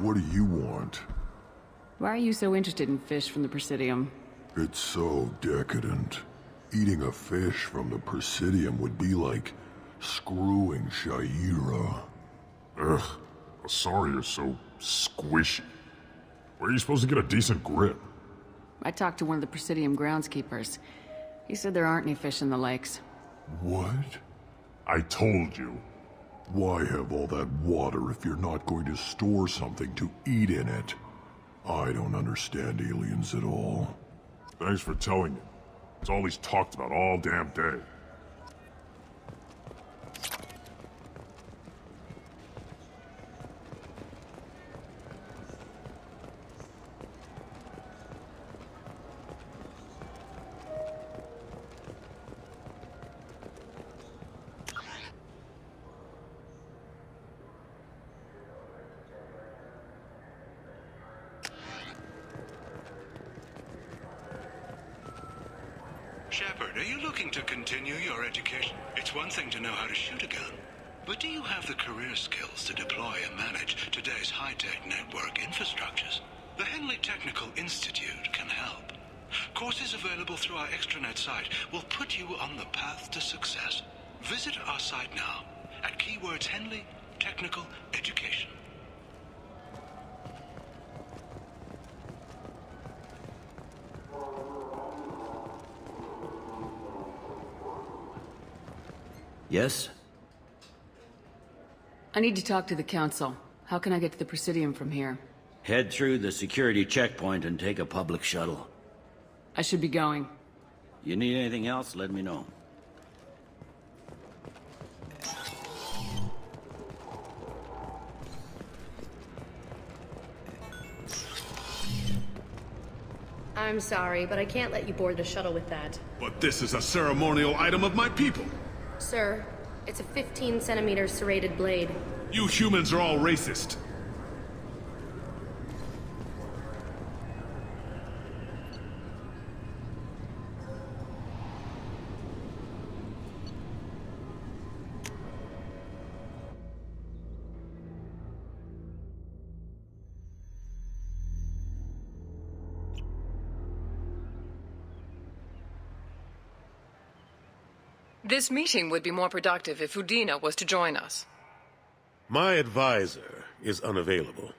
What do you want? Why are you so interested in fish from the Presidium? It's so decadent. Eating a fish from the Presidium would be like screwing Shaira. Ugh, sorry you're so squishy. Where are you supposed to get a decent grip? I talked to one of the Presidium groundskeepers. He said there aren't any fish in the lakes. What? I told you. Why have all that water if you're not going to store something to eat in it? I don't understand aliens at all. Thanks for telling me. It's all he's talked about all damn day. Shepard, are you looking to continue your education? It's one thing to know how to shoot a gun, but do you have the career skills to deploy and manage today's high-tech network infrastructures? The Henley Technical Institute can help. Courses available through our extranet site will put you on the path to success. Visit our site now at keywords Henley Technical Education. Yes? I need to talk to the Council. How can I get to the Presidium from here? Head through the security checkpoint and take a public shuttle. I should be going. You need anything else, let me know. I'm sorry, but I can't let you board the shuttle with that. But this is a ceremonial item of my people. Sir, it's a 15-centimeter serrated blade. You humans are all racist. This meeting would be more productive if Udina was to join us. My advisor is unavailable.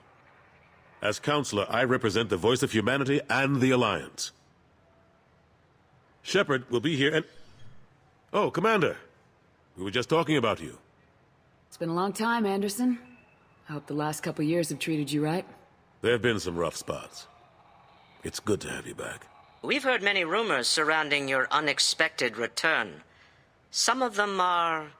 As counselor, I represent the voice of humanity and the Alliance. Shepard will be here and... Oh, Commander. We were just talking about you. It's been a long time, Anderson. I hope the last couple years have treated you right. There have been some rough spots. It's good to have you back. We've heard many rumors surrounding your unexpected return. Some of them are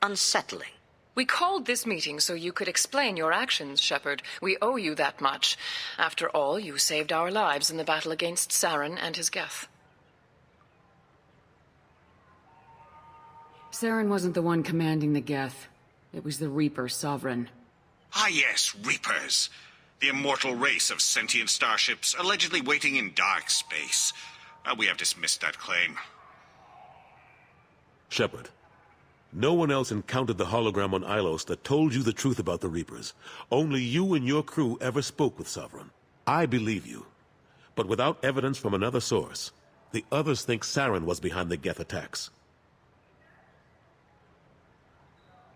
unsettling. We called this meeting so you could explain your actions, Shepard. We owe you that much. After all, you saved our lives in the battle against Saren and his Geth. Saren wasn't the one commanding the Geth. It was the Reaper Sovereign. Ah yes, Reapers. The immortal race of sentient starships allegedly waiting in dark space. We have dismissed that claim. Shepard, no one else encountered the hologram on Ilos that told you the truth about the Reapers. Only you and your crew ever spoke with Sovereign. I believe you. But without evidence from another source, the others think Saren was behind the Geth attacks.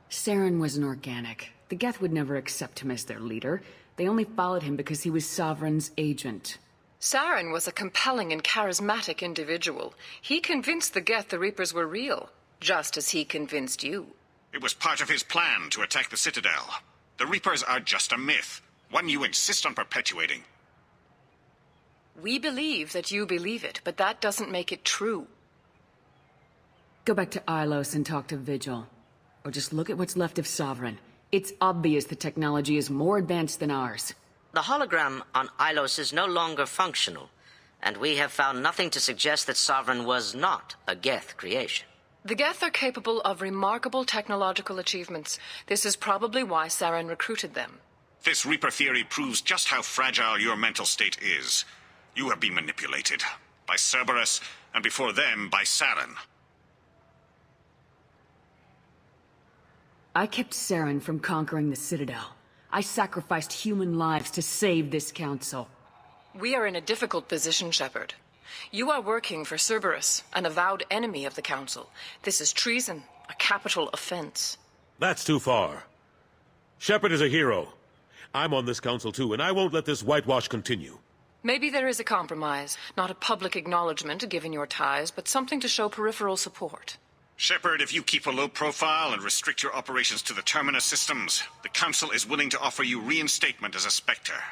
Saren was an organic. The Geth would never accept him as their leader. They only followed him because he was Sovereign's agent. Saren was a compelling and charismatic individual. He convinced the Geth the Reapers were real, just as he convinced you. It was part of his plan to attack the Citadel. The Reapers are just a myth, one you insist on perpetuating. We believe that you believe it, but that doesn't make it true. Go back to Ilos and talk to Vigil. Or just look at what's left of Sovereign. It's obvious the technology is more advanced than ours. The hologram on Ilos is no longer functional, and we have found nothing to suggest that Sovereign was not a Geth creation. The Geth are capable of remarkable technological achievements. This is probably why Saren recruited them. This Reaper theory proves just how fragile your mental state is. You have been manipulated. By Cerberus, and before them, by Saren. I kept Saren from conquering the Citadel. I sacrificed human lives to save this council. We are in a difficult position, Shepard. You are working for Cerberus, an avowed enemy of the Council. This is treason, a capital offense. That's too far. Shepard is a hero. I'm on this council too, and I won't let this whitewash continue. Maybe there is a compromise. Not a public acknowledgement given your ties, but something to show peripheral support. Shepard, if you keep a low profile and restrict your operations to the Terminus systems, the Council is willing to offer you reinstatement as a Spectre.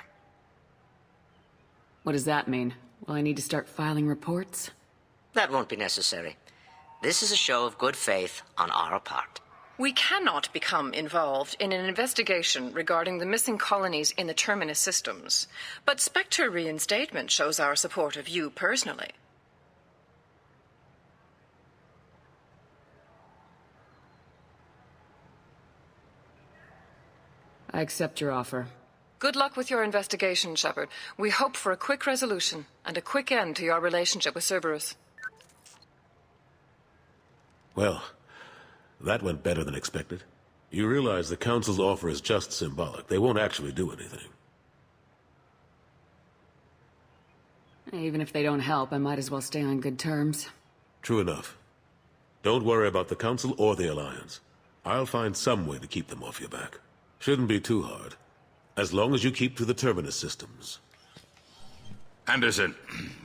What does that mean? Will I need to start filing reports? That won't be necessary. This is a show of good faith on our part. We cannot become involved in an investigation regarding the missing colonies in the Terminus systems, but Spectre reinstatement shows our support of you personally. I accept your offer. Good luck with your investigation, Shepard. We hope for a quick resolution and a quick end to your relationship with Cerberus. Well, that went better than expected. You realize the Council's offer is just symbolic. They won't actually do anything. Even if they don't help, I might as well stay on good terms. True enough. Don't worry about the Council or the Alliance. I'll find some way to keep them off your back. Shouldn't be too hard. As long as you keep to the Terminus systems. Anderson,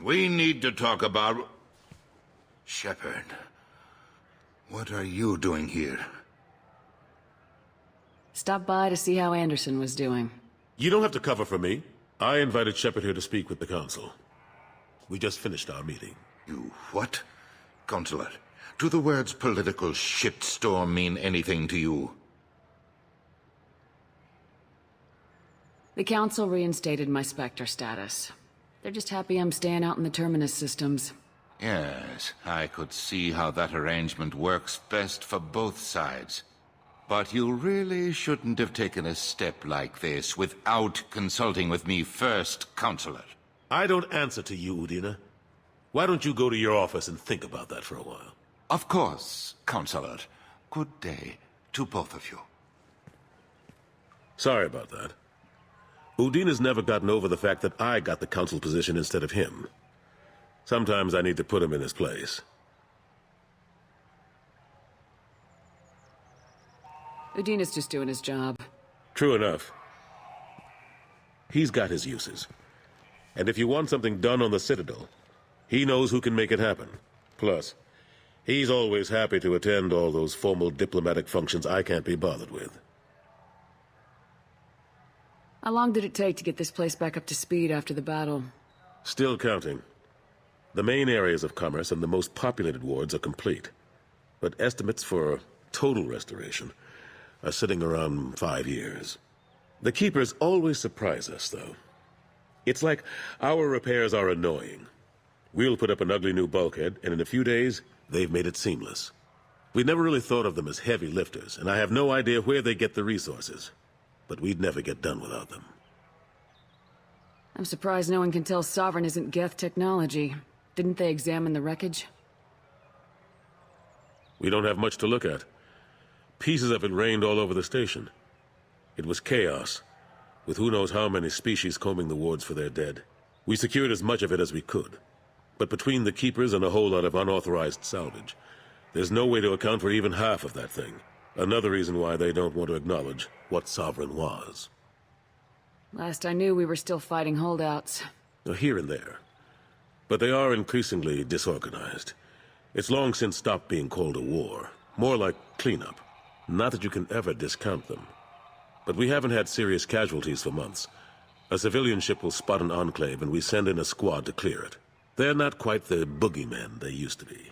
we need to talk about... Shepard. What are you doing here? Stop by to see how Anderson was doing. You don't have to cover for me. I invited Shepard here to speak with the Council. We just finished our meeting. You what? Consular, do the words political shitstorm mean anything to you? The Council reinstated my Spectre status. They're just happy I'm staying out in the Terminus systems. Yes, I could see how that arrangement works best for both sides. But you really shouldn't have taken a step like this without consulting with me first, Consular. I don't answer to you, Udina. Why don't you go to your office and think about that for a while? Of course, Consular. Good day to both of you. Sorry about that. Udina's never gotten over the fact that I got the Council position instead of him. Sometimes I need to put him in his place. Udina's just doing his job. True enough. He's got his uses. And if you want something done on the Citadel, he knows who can make it happen. Plus, he's always happy to attend all those formal diplomatic functions I can't be bothered with. How long did it take to get this place back up to speed after the battle? Still counting. The main areas of commerce and the most populated wards are complete. But estimates for total restoration are sitting around 5 years. The Keepers always surprise us, though. It's like our repairs are annoying. We'll put up an ugly new bulkhead, and in a few days, they've made it seamless. We never really thought of them as heavy lifters, and I have no idea where they get the resources. But we'd never get done without them. I'm surprised no one can tell Sovereign isn't Geth technology. Didn't they examine the wreckage? We don't have much to look at. Pieces of it rained all over the station. It was chaos, with who knows how many species combing the wards for their dead. We secured as much of it as we could. But between the Keepers and a whole lot of unauthorized salvage, there's no way to account for even half of that thing. Another reason why they don't want to acknowledge what Sovereign was. Last I knew, we were still fighting holdouts. Here and there. But they are increasingly disorganized. It's long since stopped being called a war. More like cleanup. Not that you can ever discount them. But we haven't had serious casualties for months. A civilian ship will spot an enclave and we send in a squad to clear it. They're not quite the boogeymen they used to be.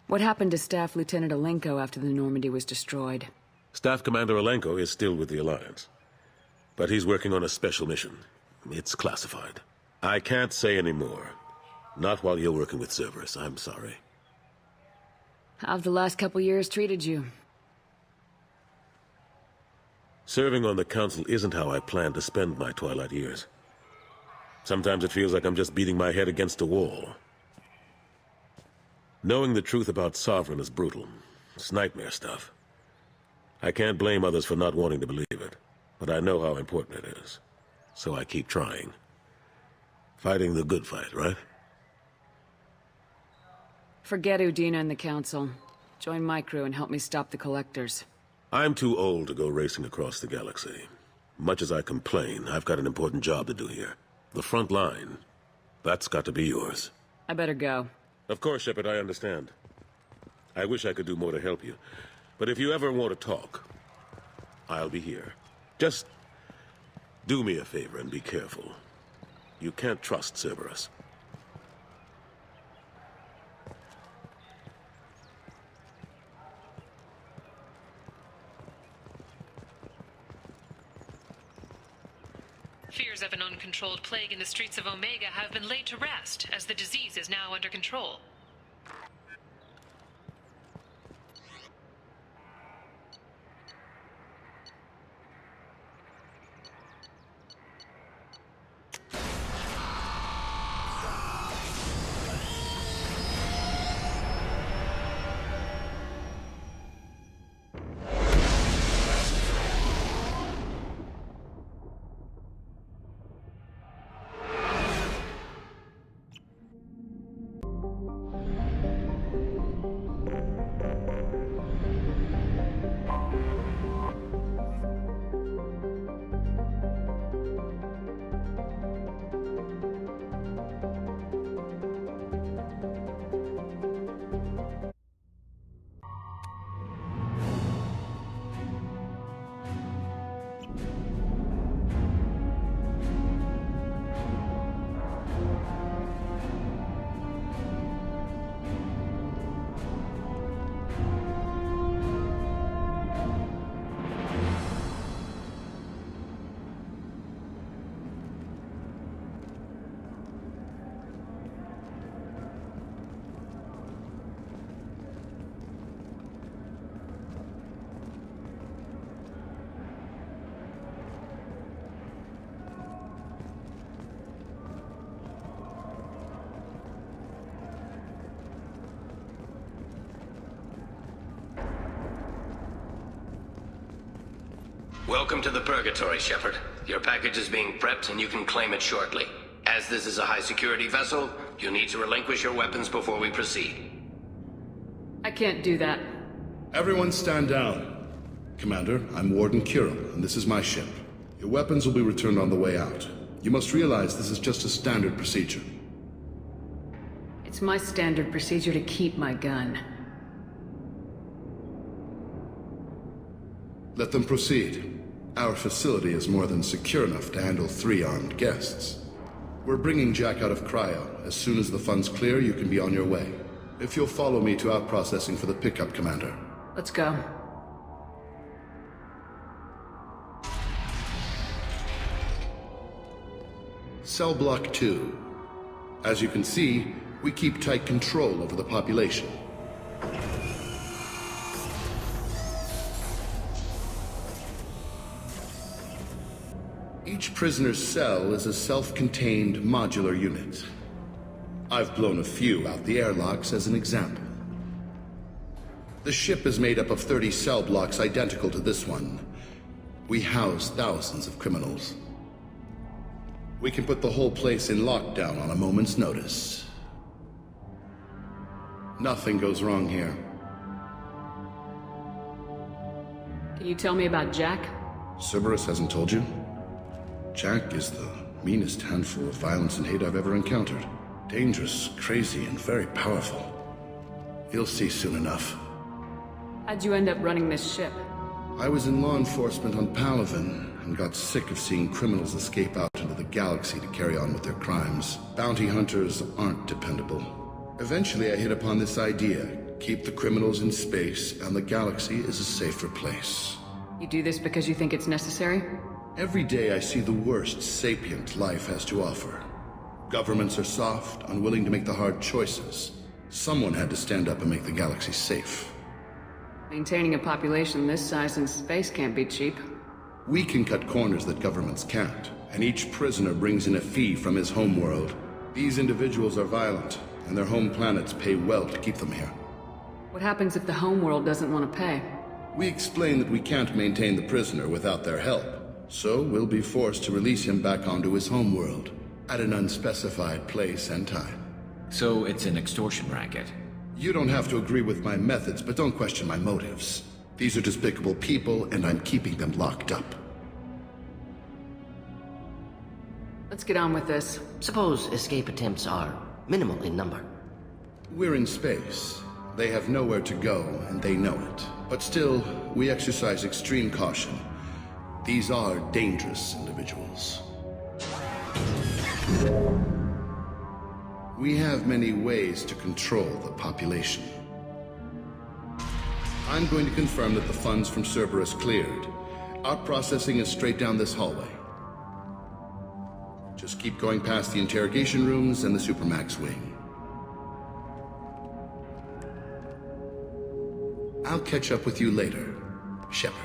What happened to Staff Lieutenant Alenko after the Normandy was destroyed? Staff Commander Alenko is still with the Alliance. But he's working on a special mission. It's classified. I can't say any more. Not while you're working with Cerberus, I'm sorry. How have the last couple years treated you? Serving on the Council isn't how I plan to spend my twilight years. Sometimes it feels like I'm just beating my head against a wall. Knowing the truth about Sovereign is brutal. It's nightmare stuff. I can't blame others for not wanting to believe it. but I know how important it is. So I keep trying. Fighting the good fight, right? Forget Udina and the Council. Join my crew and help me stop the Collectors. I'm too old to go racing across the galaxy. Much as I complain, I've got an important job to do here. The front line. That's got to be yours. I better go. Of course, Shepard, I understand. I wish I could do more to help you. But if you ever want to talk, I'll be here. Just do me a favor and be careful. You can't trust Cerberus. Fears of an uncontrolled plague in the streets of Omega have been laid to rest, as the disease is now under control. Welcome to the Purgatory, Shepard. Your package is being prepped and you can claim it shortly. As this is a high-security vessel, you'll need to relinquish your weapons before we proceed. I can't do that. Everyone stand down. Commander, I'm Warden Kirill, and this is my ship. Your weapons will be returned on the way out. You must realize this is just a standard procedure. It's my standard procedure to keep my gun. Let them proceed. Our facility is more than secure enough to handle 3 armed guests. We're bringing Jack out of cryo. As soon as the funds clear, you can be on your way. If you'll follow me to out-processing for the pickup, Commander. Let's go. Cell Block 2. As you can see, we keep tight control over the population. Each prisoner's cell is a self-contained modular unit. I've blown a few out the airlocks as an example. The ship is made up of 30 cell blocks identical to this one. We house thousands of criminals. We can put the whole place in lockdown on a moment's notice. Nothing goes wrong here. Can you tell me about Jack? Cerberus hasn't told you? Jack is the meanest handful of violence and hate I've ever encountered. Dangerous, crazy, and very powerful. You'll see soon enough. How'd you end up running this ship? I was in law enforcement on Palaven and got sick of seeing criminals escape out into the galaxy to carry on with their crimes. Bounty hunters aren't dependable. Eventually I hit upon this idea. Keep the criminals in space and the galaxy is a safer place. You do this because you think it's necessary? Every day I see the worst sapient life has to offer. Governments are soft, unwilling to make the hard choices. Someone had to stand up and make the galaxy safe. Maintaining a population this size in space can't be cheap. We can cut corners that governments can't, and each prisoner brings in a fee from his homeworld. These individuals are violent, and their home planets pay well to keep them here. What happens if the homeworld doesn't want to pay? We explain that we can't maintain the prisoner without their help. So we'll be forced to release him back onto his homeworld, at an unspecified place and time. So it's an extortion racket? You don't have to agree with my methods, but don't question my motives. These are despicable people, and I'm keeping them locked up. Let's get on with this. Suppose escape attempts are minimal in number. We're in space. They have nowhere to go, and they know it. But still, we exercise extreme caution. These are dangerous individuals. We have many ways to control the population. I'm going to confirm that the funds from Cerberus cleared. Out processing is straight down this hallway. Just keep going past the interrogation rooms and the Supermax wing. I'll catch up with you later, Shepard.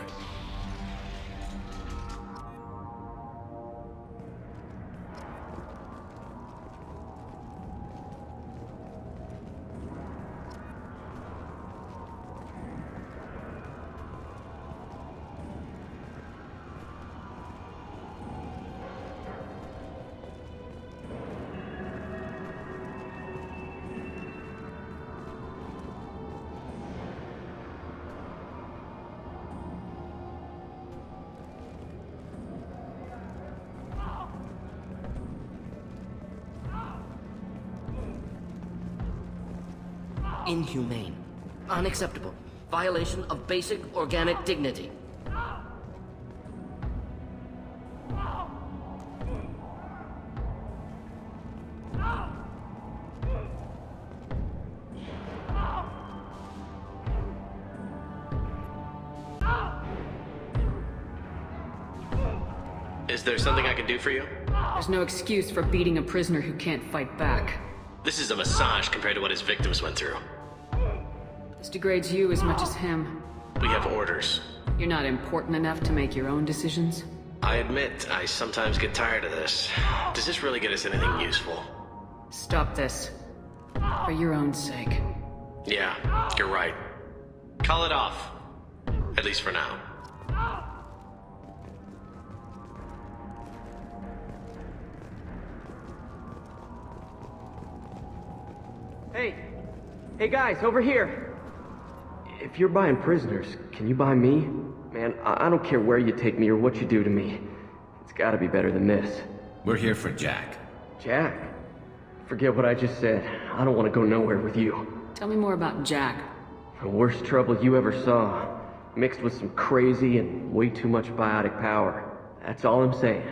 Inhumane. Unacceptable. Violation of basic organic dignity. Is there something I can do for you? There's no excuse for beating a prisoner who can't fight back. This is a massage compared to what his victims went through. This degrades you as much as him. We have orders. You're not important enough to make your own decisions? I admit, I sometimes get tired of this. Does this really get us anything useful? Stop this. For your own sake. Yeah, you're right. Call it off. At least for now. Hey guys, over here! If you're buying prisoners, can you buy me? Man, I don't care where you take me or what you do to me. It's gotta be better than this. We're here for Jack. Jack? Forget what I just said. I don't want to go nowhere with you. Tell me more about Jack. The worst trouble you ever saw. Mixed with some crazy and way too much biotic power. That's all I'm saying.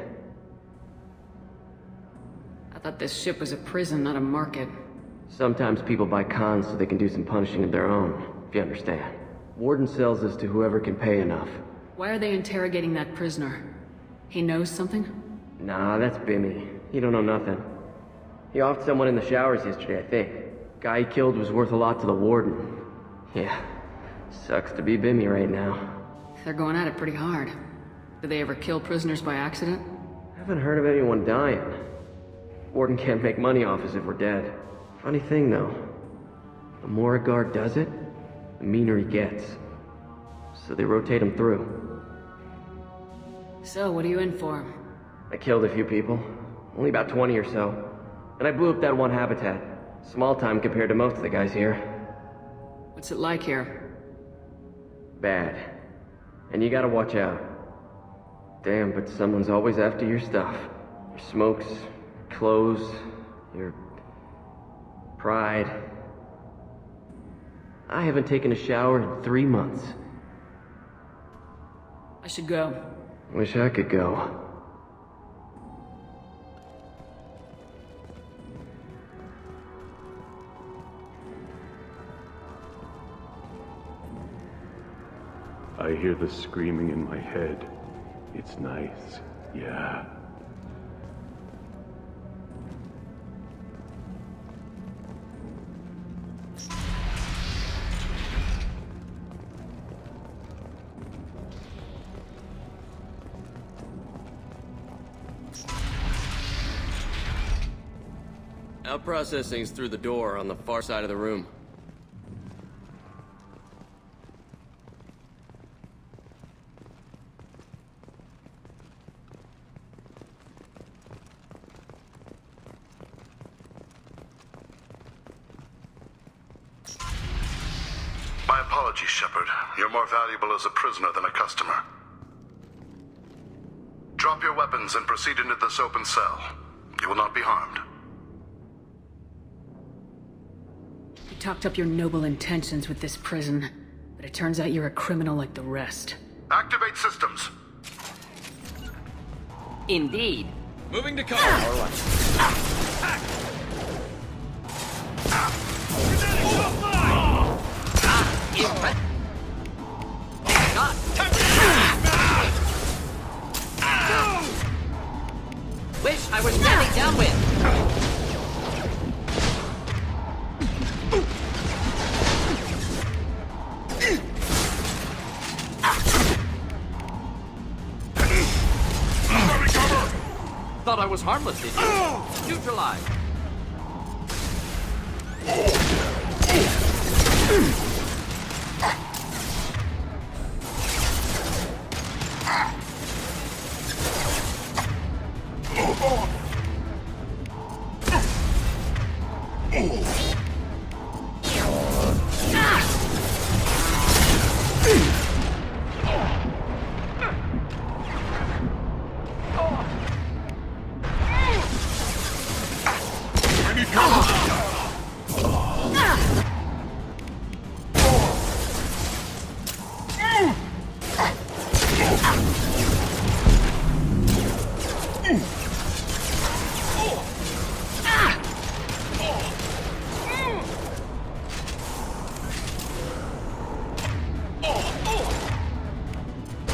I thought this ship was a prison, not a market. Sometimes people buy cons so they can do some punishing of their own, if you understand. Warden sells us to whoever can pay enough. Why are they interrogating that prisoner? He knows something? Nah, that's Bimmy. He don't know nothing. He offed someone in the showers yesterday, I think. Guy he killed was worth a lot to the Warden. Yeah, sucks to be Bimmy right now. They're going at it pretty hard. Do they ever kill prisoners by accident? Haven't heard of anyone dying. Warden can't make money off us if we're dead. Funny thing, though. The more a guard does it, the meaner he gets. So they rotate him through. So, what are you in for? I killed a few people. Only about 20 or so. And I blew up that one habitat. Small time compared to most of the guys here. What's it like here? Bad. And you gotta watch out. Damn, but someone's always after your stuff. Your smokes, clothes, your pride. I haven't taken a shower in 3 months. I should go. Wish I could go. I hear the screaming in my head. It's nice, yeah. Processing's through the door on the far side of the room. My apologies, Shepard. You're more valuable as a prisoner than a customer. Drop your weapons and proceed into this open cell. You will not be harmed. You talked up your noble intentions with this prison, but it turns out you're a criminal like the rest. Activate systems. Indeed. Moving to cover. Wish I was standing downwind. Thought I was harmless, did you? Neutralized.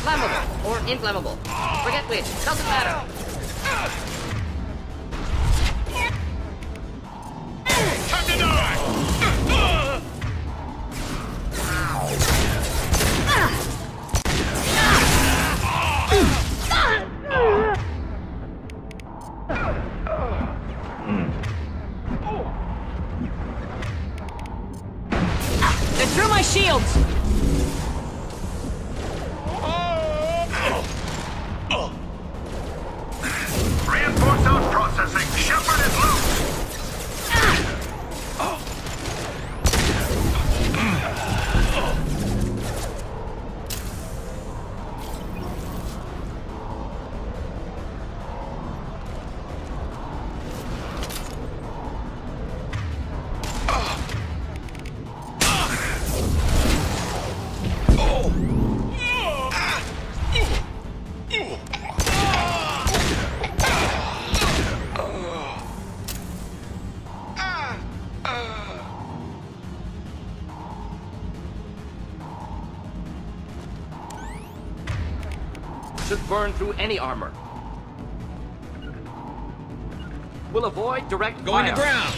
Flammable or inflammable. Forget which. Doesn't matter. Time to die! They threw my shields! Reinforce out processing. Shepard is loose. Should burn through any armor. Will avoid direct Going fire. to ground!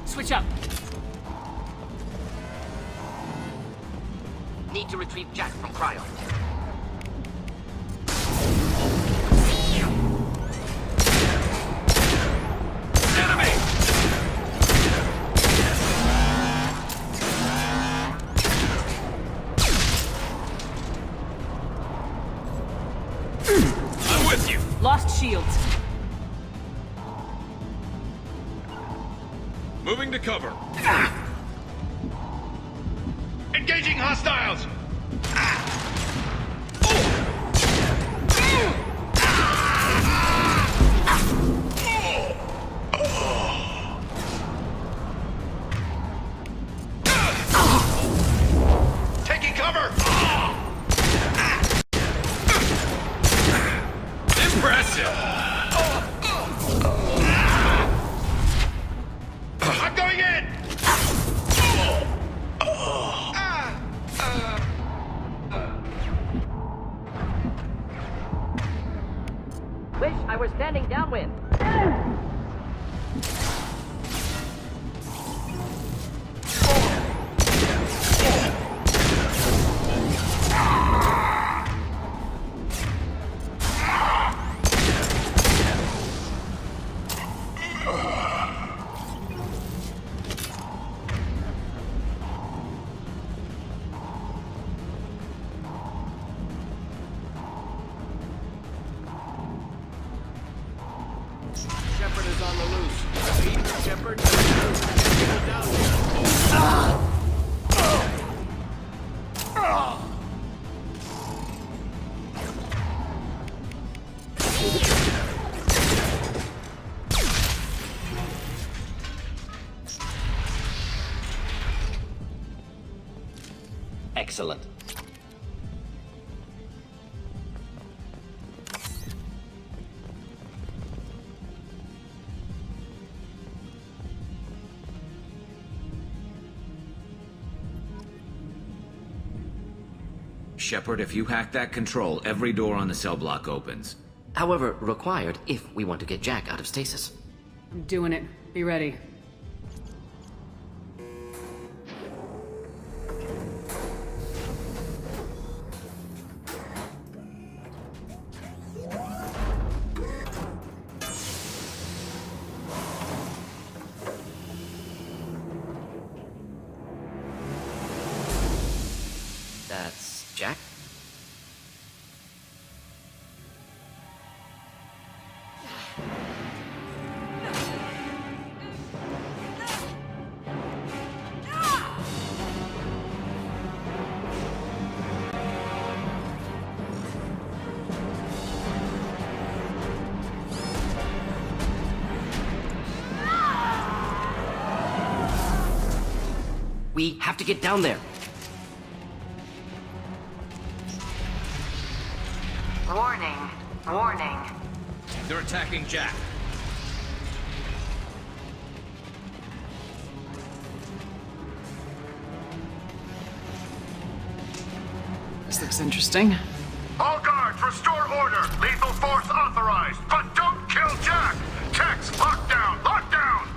Switch up. Need to retrieve Jack from cryo. Enemy! I'm with you. Lost shields. Moving to cover. Engaging hostiles! Taking cover! Impressive! I'm going in! Wish I were standing downwind. Excellent. Shepard, if you hack that control, every door on the cell block opens. However, required if we want to get Jack out of stasis. I'm doing it. Be ready. That's Jack? We have to get down there. Warning. Warning. They're attacking Jack. This looks interesting. All guards, restore order. Lethal force authorized, but don't kill Jack. Techs, lock down, lock down.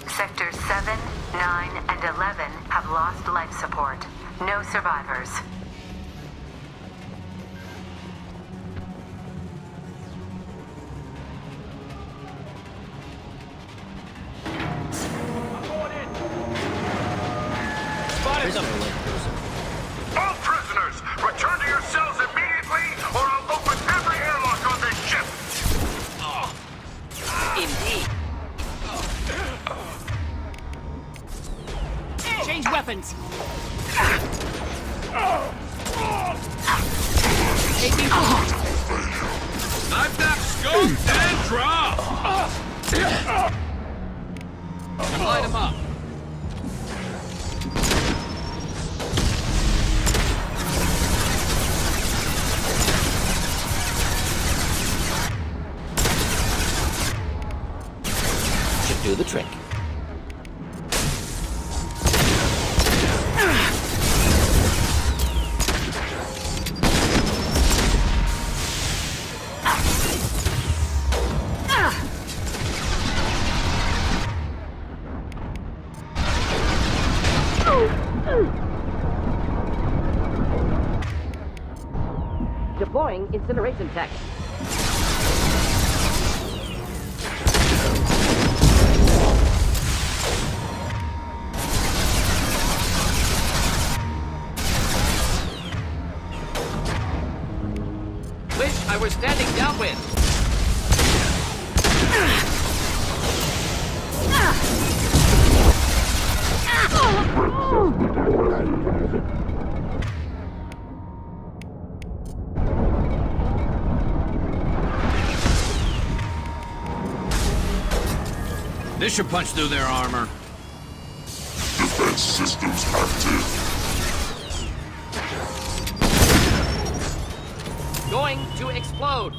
Sectors 7, 9, and 11 have lost life support. No survivors. All prisoners, return to your cells immediately, or I'll open every airlock on this ship. Indeed. Change weapons! Taking Knife that scope and drop! Light him up. Should do the trick. Deploying incineration tech. Wish I were standing downwind. This should punch through their armor. Defense systems active. Going to explode.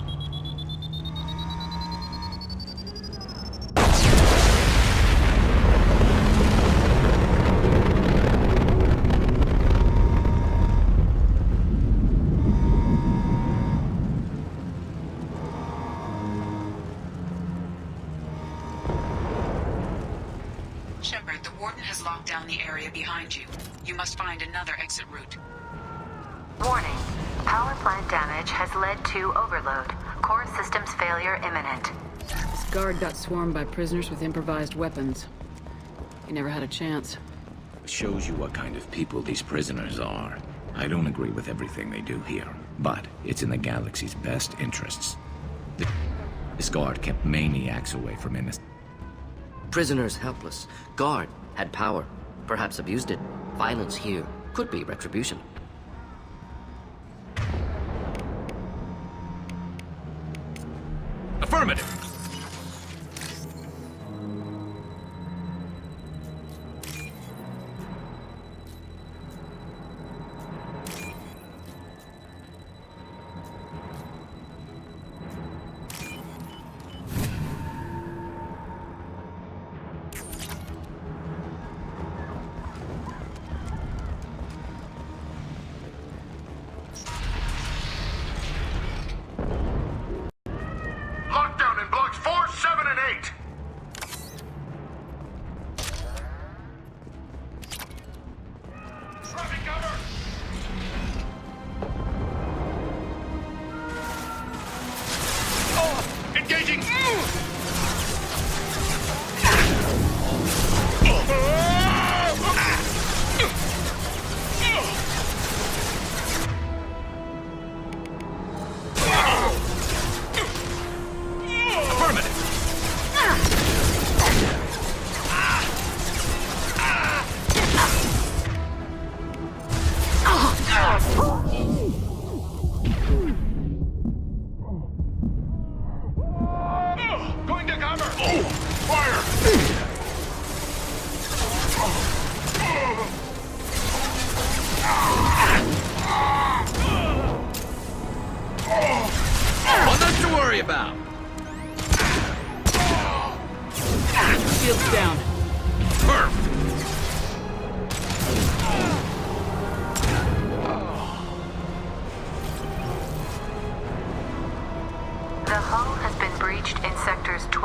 Shepard, the Warden has locked down the area behind you. You must find another exit route. Warning. Power plant damage has led to overload. Core systems failure imminent. This guard got swarmed by prisoners with improvised weapons. He never had a chance. Shows you what kind of people these prisoners are. I don't agree with everything they do here, but it's in the galaxy's best interests. This guard kept maniacs away from innocent. Prisoners helpless. Guard had power. Perhaps abused it. Violence here could be retribution. Affirmative.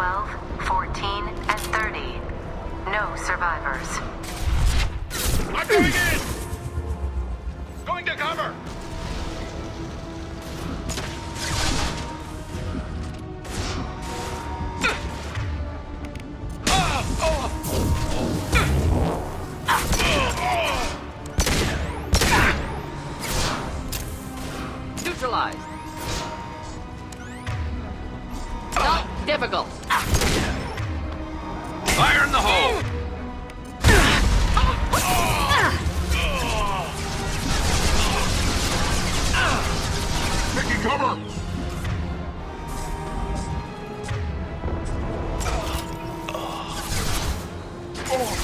12, 14, and 30. No survivors. I'm going in! Going to cover! Neutralized. Not difficult. Fire in the hole! Taking cover!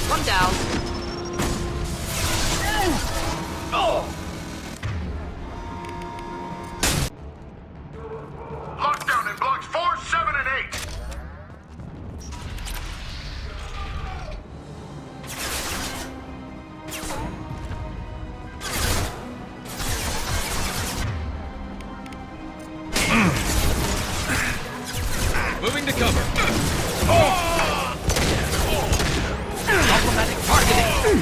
One down. Lockdown in blocks 4, 7, and 8! Moving to cover. Problematic targeting.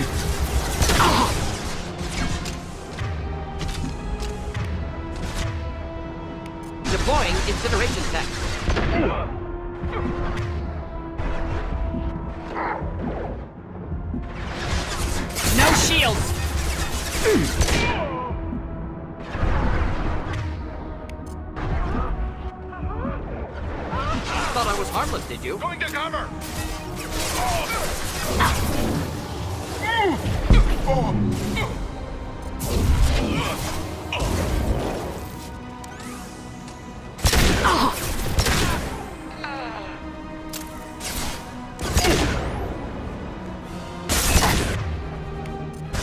Deploying incineration tech. No shields. Thought I was harmless, did you? Going to cover!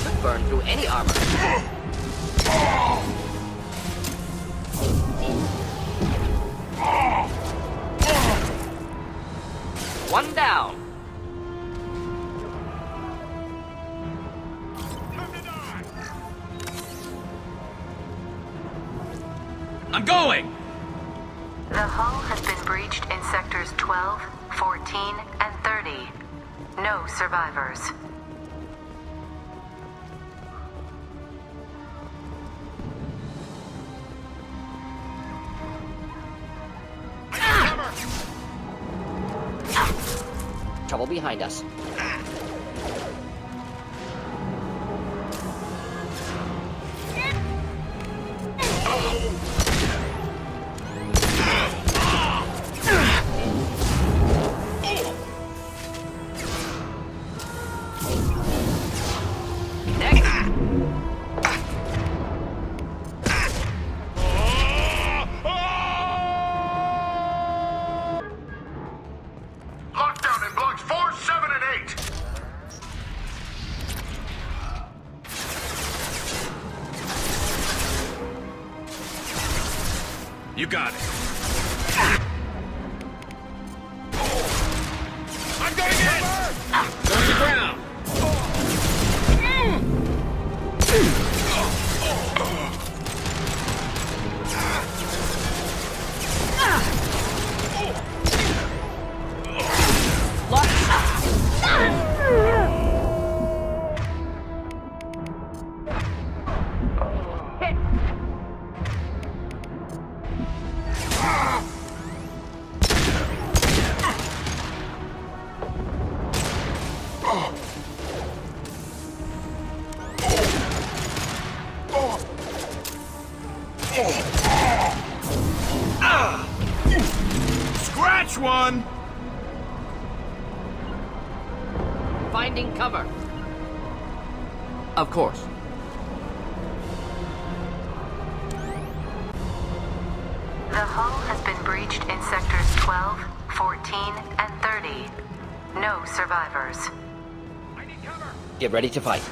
Could burn through any armor. One down. I'm going! The hull has been breached in sectors 12, 14, and 30. No survivors. Trouble behind us. Lockdown in blocks 4, 7, and 8! You got it. I'm going in! Going to ground! Scratch one! Finding cover. Of course. The hull has been breached in sectors 12, 14, and 30. No survivors. Get ready to fight.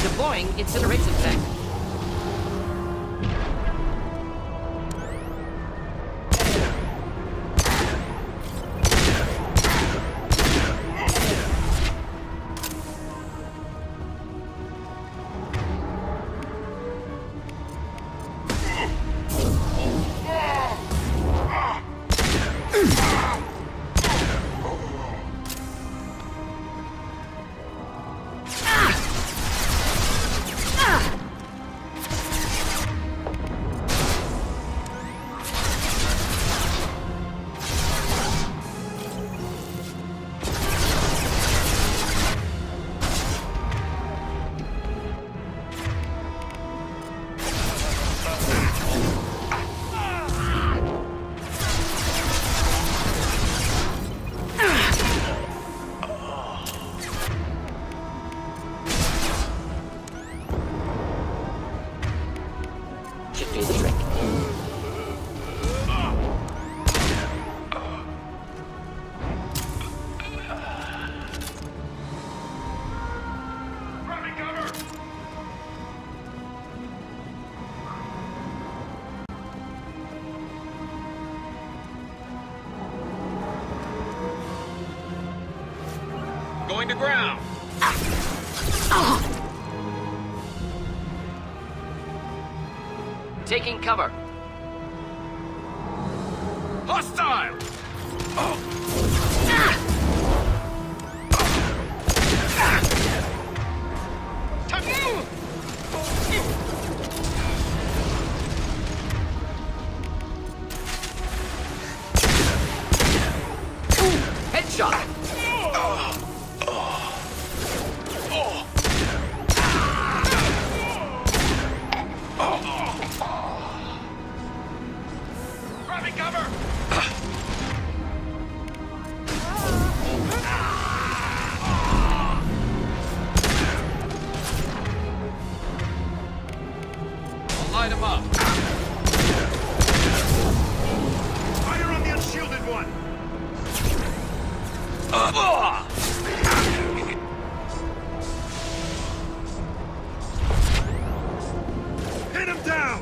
Deploying incineration tank. Should do the trick. Going to ground. Taking cover. Hostile! Headshot. Grabbing cover! I'll light him up. Fire on the unshielded one! Hit him down!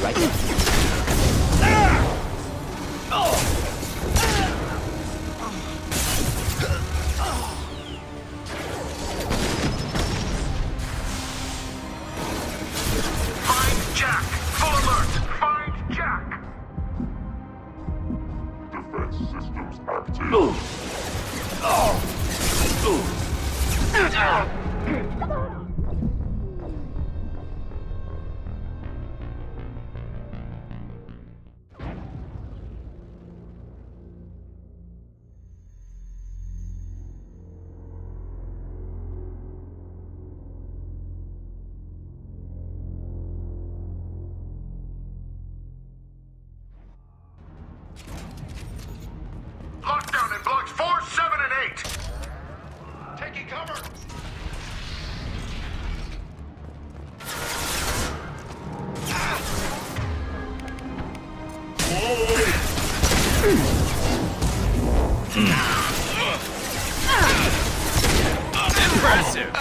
Right there. Find Jack! Full alert! Find Jack! Defense systems active. Lockdown in blocks 4, 7, and 8! Taking cover! Impressive!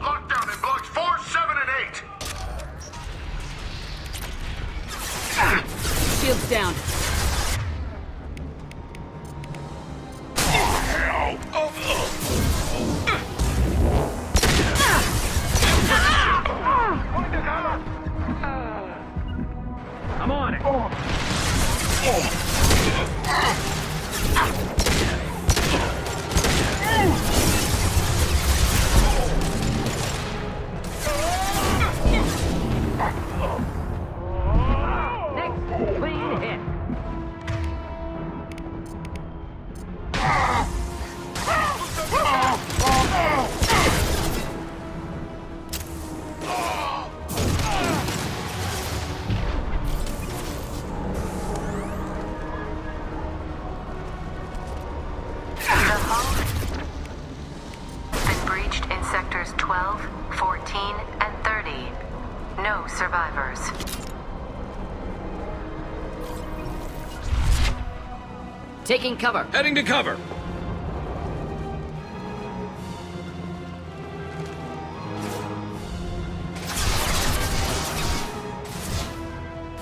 Lockdown in blocks 4, 7, and 8! Shields down. I'm on it. Next, clean hit. No survivors. Taking cover. Heading to cover.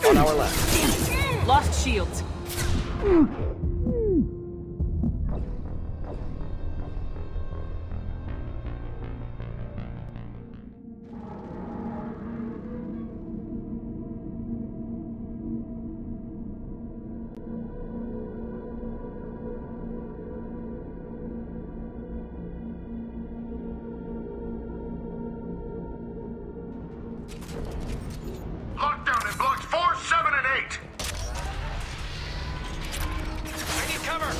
On our left. Lost shields. Lockdown in blocks 4, 7, and 8. I need cover.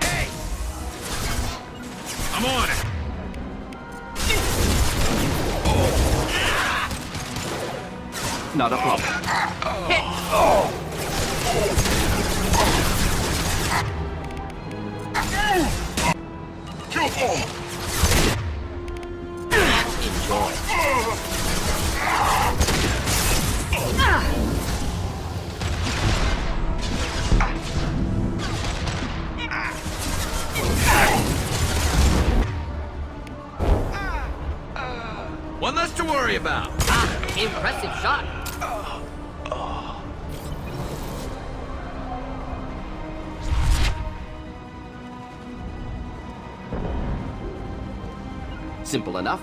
Hey! I'm on it. Not a problem. Kill all. One less to worry about. Impressive shot. Simple enough.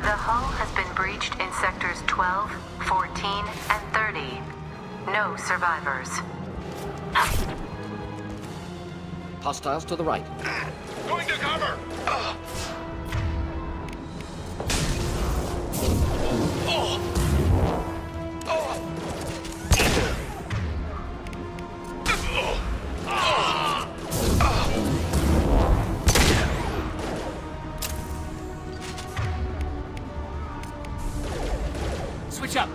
The hull has been breached in sectors 12, 14, and 30. No survivors. Hostiles to the right. Going to cover. Switch up.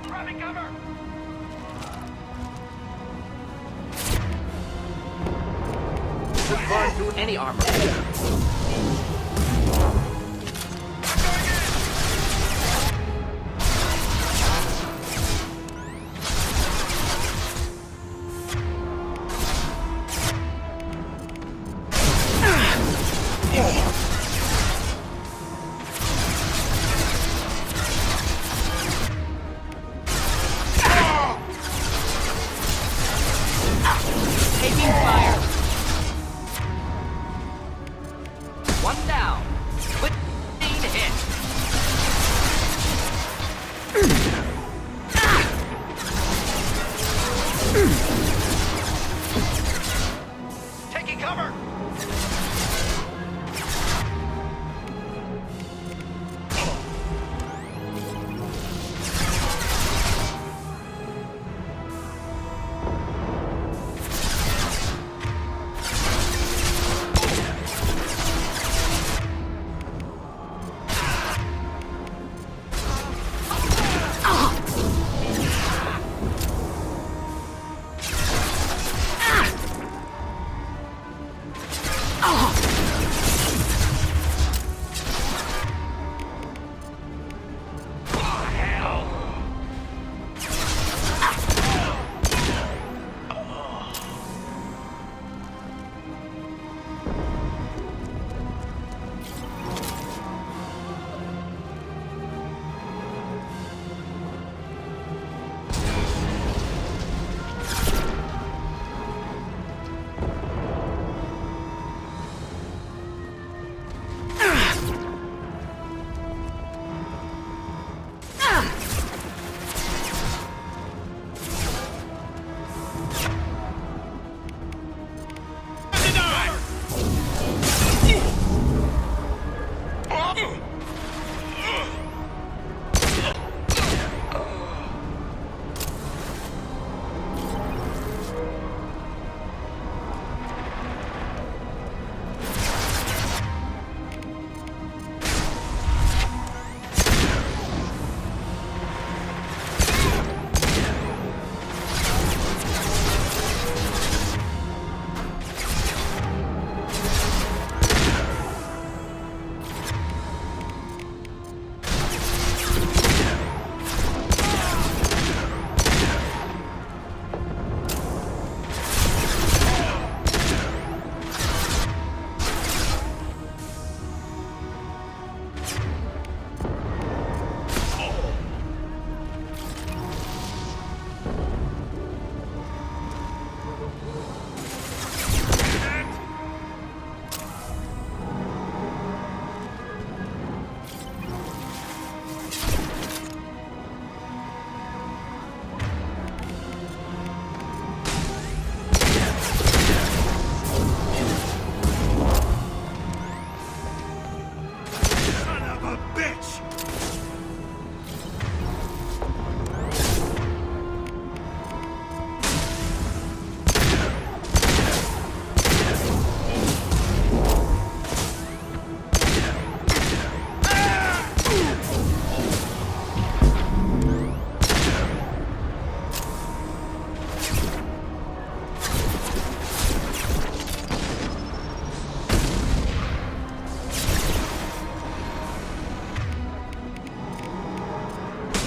Grabbing cover. Could burn through any armor. Taking fire. One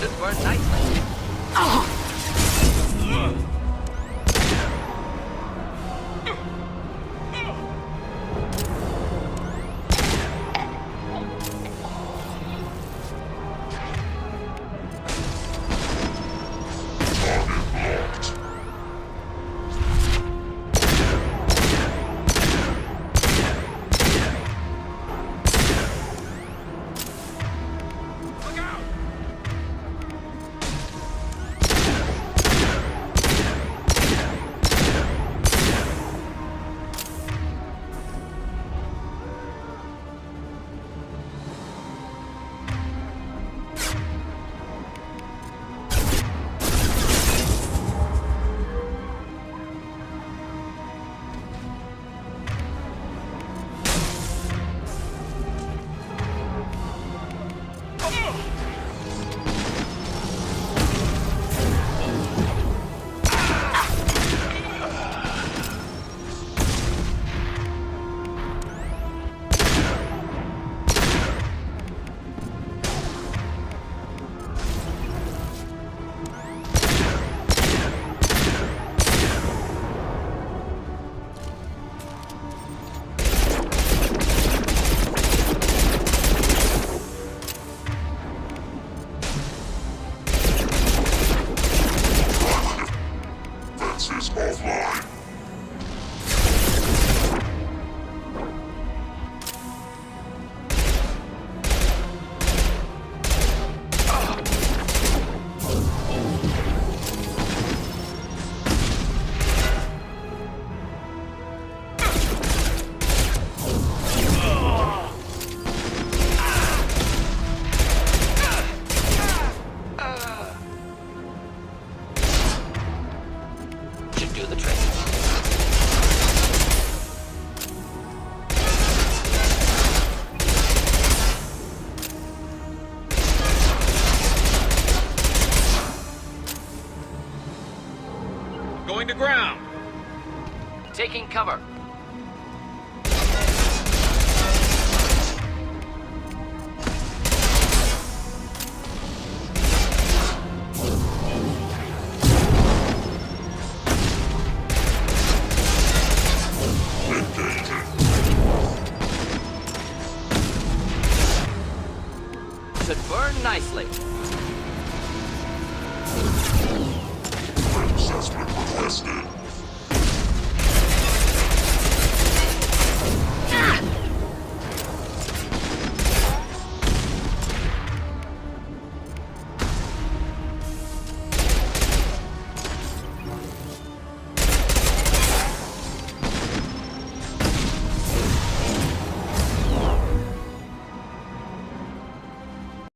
Should burn nicely. Going to ground. Taking cover. Should burn nicely. Assessment requested. Ah!